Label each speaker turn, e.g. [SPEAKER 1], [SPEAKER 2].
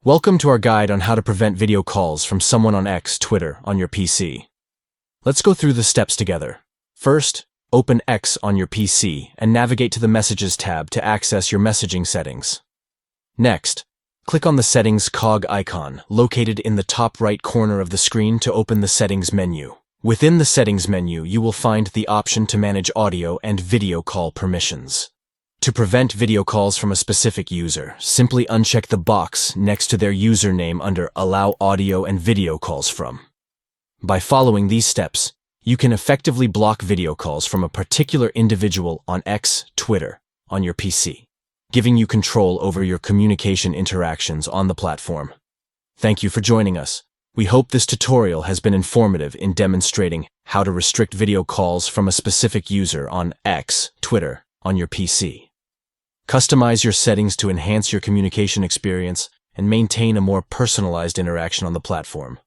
[SPEAKER 1] Welcome to our guide on how to prevent video calls from someone on X, Twitter, on your PC. Let's go through the steps together. First, open X on your PC and navigate to the Messages tab to access your messaging settings. Next, click on the Settings cog icon located in the top right corner of the screen to open the Settings menu. Within the Settings menu, you will find the option to manage audio and video call permissions. To prevent video calls from a specific user, simply uncheck the box next to their username under Allow Audio and Video Calls From. By following these steps, you can effectively block video calls from a particular individual on X, Twitter, on your PC, giving you control over your communication interactions on the platform. Thank you for joining us. We hope this tutorial has been informative in demonstrating how to restrict video calls from a specific user on X, Twitter, on your PC. Customize your settings to enhance your communication experience and maintain a more personalized interaction on the platform.